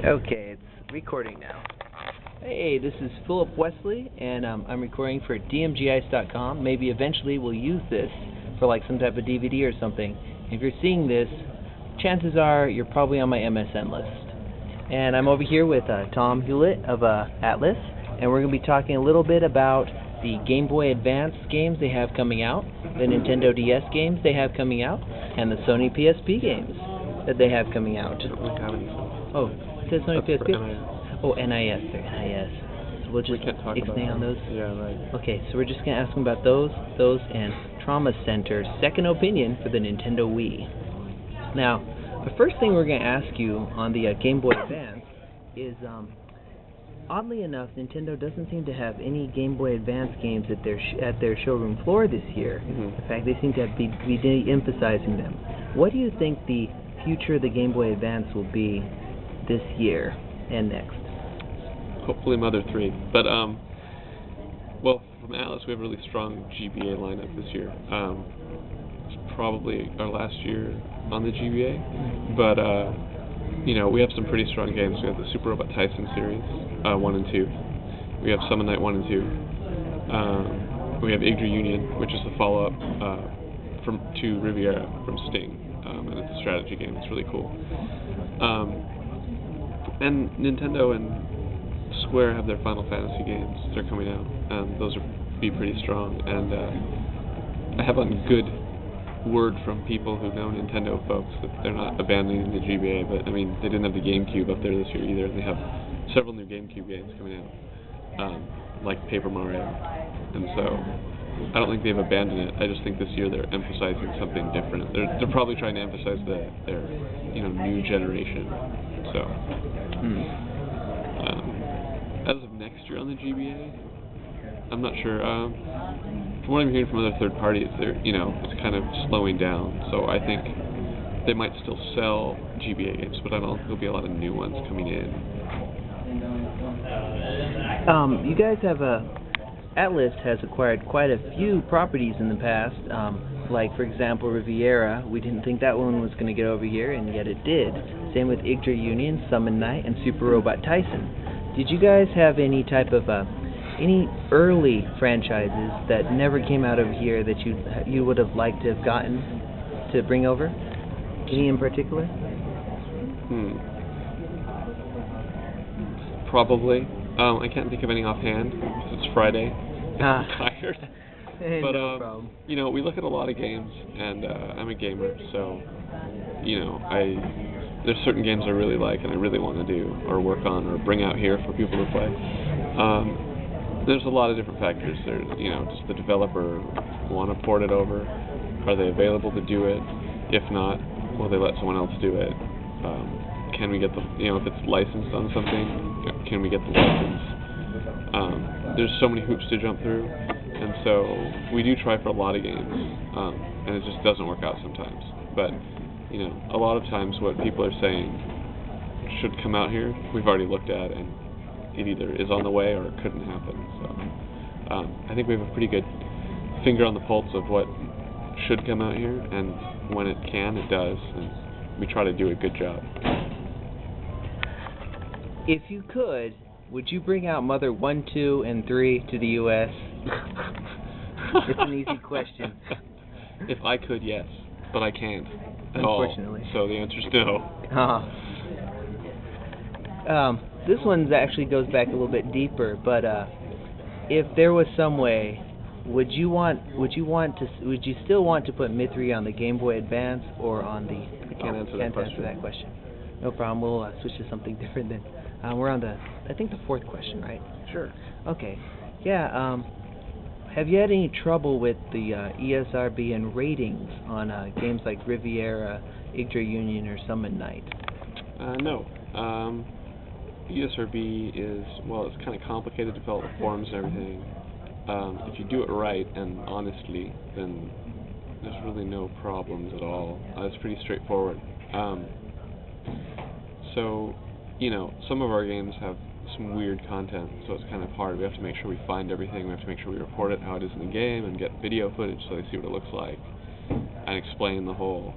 Okay, it's recording now. Hey, this is Philip Wesley, and I'm recording for DMGIce.com. Maybe eventually we'll use this for like some type of DVD or something. If you're seeing this, chances are you're probably on my MSN list. And I'm over here with Tom Hewlett of Atlus, and we're going to be talking a little bit about the Game Boy Advance games they have coming out, the Nintendo DS games they have coming out, and the Sony PSP games that they have coming out. Oh, it says Sony PSP? NIS. Oh, NIS. They're NIS. So we'll just ixnay on those? Yeah, right. Okay, so we're just going to ask them about those, and Trauma Center's second opinion for the Nintendo Wii. Now, the first thing we're going to ask you on the Game Boy Advance is, oddly enough, Nintendo doesn't seem to have any Game Boy Advance games at their showroom floor this year. Mm-hmm. In fact, they seem to be de-emphasizing them. What do you think the future of the Game Boy Advance will be this year and next? Hopefully Mother 3. But, well, from Atlus, we have a really strong GBA lineup this year. It's probably our last year on the GBA. But, you know, we have some pretty strong games. We have the Super Robot Tyson series, 1 and 2. We have Summon Night 1 and 2. We have Igdra Union, which is the follow-up to Reverie from Sting. And it's a strategy game. It's really cool. And Nintendo and Square have their Final Fantasy games. They're coming out. Those will be pretty strong. And I have a good word from people who know Nintendo folks that they're not abandoning the GBA. But I mean, they didn't have the GameCube up there this year either, and they have several new GameCube games coming out, like Paper Mario. And so I don't think they've abandoned it. I just think this year they're emphasizing something different. They're probably trying to emphasize their new generation. So as of next year on the GBA, I'm not sure. From what I'm hearing from other third parties, it's kind of slowing down. So I think they might still sell GBA games, but I don't think there'll be a lot of new ones coming in. You guys have Atlus has acquired quite a few properties in the past, like, for example, Riviera. We didn't think that one was going to get over here, and yet it did. Same with Igdra Union, Summon Night, and Super Robot Tyson. Did you guys have any type of, any early franchises that never came out over here that you would have liked to have gotten to bring over? Any in particular? Probably. I can't think of any offhand because it's Friday. I'm tired. But no problem. We look at a lot of games, and I'm a gamer, so there's certain games I really like and I really want to do or work on or bring out here for people to play. There's a lot of different factors. There's does the developer want to port it over? Are they available to do it? If not, will they let someone else do it? Can we get if it's licensed on something, can we get the license? There's so many hoops to jump through, and so we do try for a lot of games, and it just doesn't work out sometimes. But, a lot of times what people are saying should come out here, we've already looked at, and it either is on the way or it couldn't happen. So I think we have a pretty good finger on the pulse of what should come out here, and when it can, it does, and we try to do a good job. If you could, would you bring out Mother 1, 2, and 3 to the U.S.? It's an easy question. If I could, yes, but I can't. Unfortunately. So the answer's no. This one actually goes back a little bit deeper, but if there was some way, would you still want to put Mithri on the Game Boy Advance or on the? I can't answer that question. No problem. We'll switch to something different then. We're on the fourth question, right? Sure. Okay. Yeah. Have you had any trouble with the ESRB and ratings on games like Riviera, Igdra Union, or Summon Night? No. ESRB is, it's kind of complicated to develop the forms and everything. If you do it right and honestly, then there's really no problems at all. It's pretty straightforward. So, some of our games have some weird content, so it's kind of hard. We have to make sure we find everything. We have to make sure we report it how it is in the game and get video footage so they see what it looks like and explain the whole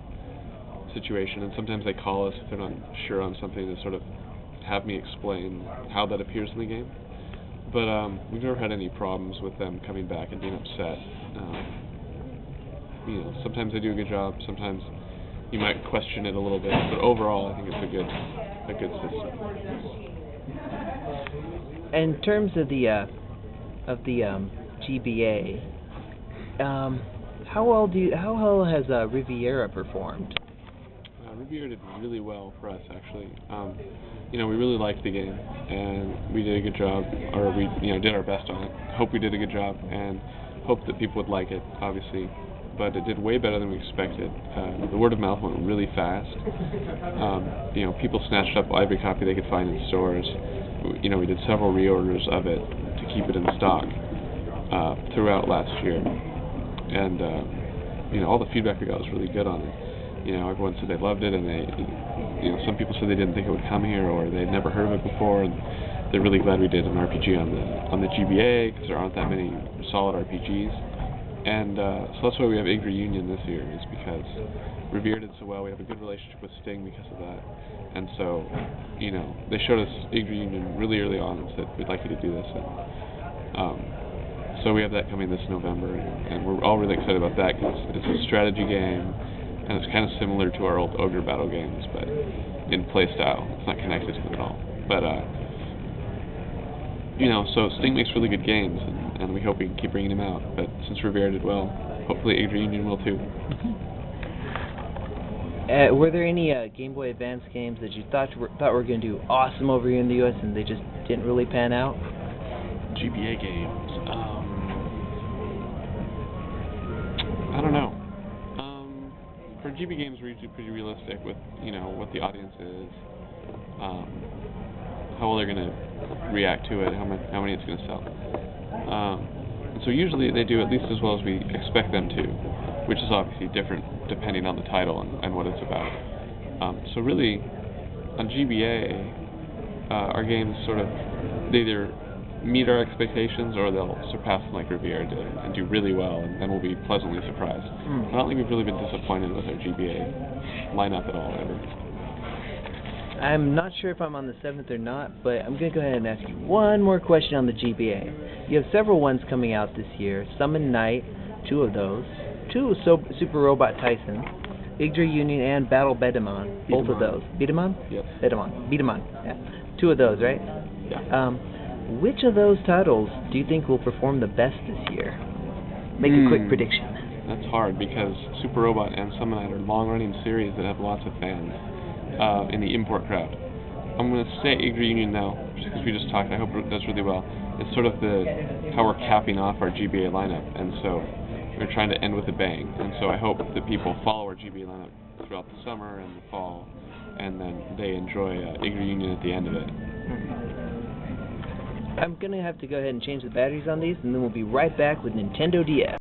situation. And sometimes they call us if they're not sure on something to sort of have me explain how that appears in the game. But we've never had any problems with them coming back and being upset. Sometimes they do a good job, sometimes you might question it a little bit, but overall I think it's a good system. In terms of the GBA, how well has Riviera performed? Reverie did really well for us, actually. We really liked the game, and we did a good job, or we did our best on it. Hope we did a good job, and hope that people would like it, obviously. But it did way better than we expected. The word of mouth went really fast. People snatched up every copy they could find in stores. We did several reorders of it to keep it in stock throughout last year, and all the feedback we got was really good on it. Everyone said they loved it, and some people said they didn't think it would come here, or they'd never heard of it before, and they're really glad we did an RPG on the GBA, because there aren't that many solid RPGs. And so that's why we have IG Reunion this year, is because Reverie did so well. We have a good relationship with Sting because of that. And so, they showed us IG Reunion really early on and said, we'd like you to do this. And so we have that coming this November, and we're all really excited about that, because it's a strategy game, and it's kind of similar to our old Ogre Battle games, but in play style. It's not connected to them at all. But, so Sting makes really good games, and we hope we can keep bringing them out. But since Reverie did well, hopefully IG Reunion will too. Were there any Game Boy Advance games that you thought were going to do awesome over here in the U.S. and they just didn't really pan out? GBA games. I don't know. For GB games, we're usually pretty realistic with what the audience is, how well they're going to react to it, how many it's going to sell. And so usually they do at least as well as we expect them to, which is obviously different depending on the title and what it's about. So really, on GBA, our games sort of, they either meet our expectations or they'll surpass them like Reverie did and do really well, and then we'll be pleasantly surprised. I don't think we've really been disappointed with our GBA lineup at all, ever. I'm not sure if I'm on the 7th or not, but I'm going to go ahead and ask you one more question on the GBA. You have several ones coming out this year. Summon Night, 2 of those. 2 Super Robot Tyson, IG Reunion, and Battle Bedemon, both of those. Bedemon? Yes. Bedemon, yeah. 2 of those, right? Yeah. Which of those titles do you think will perform the best this year? Make a quick prediction. That's hard, because Super Robot and Summon Night are long-running series that have lots of fans in the import crowd. I'm going to say IG Reunion now, just because we just talked. I hope it does really well. It's sort of how we're capping off our GBA lineup, and so we're trying to end with a bang. And so I hope that people follow our GBA lineup throughout the summer and the fall, and then they enjoy IG Reunion at the end of it. I'm going to have to go ahead and change the batteries on these, and then we'll be right back with Nintendo DS.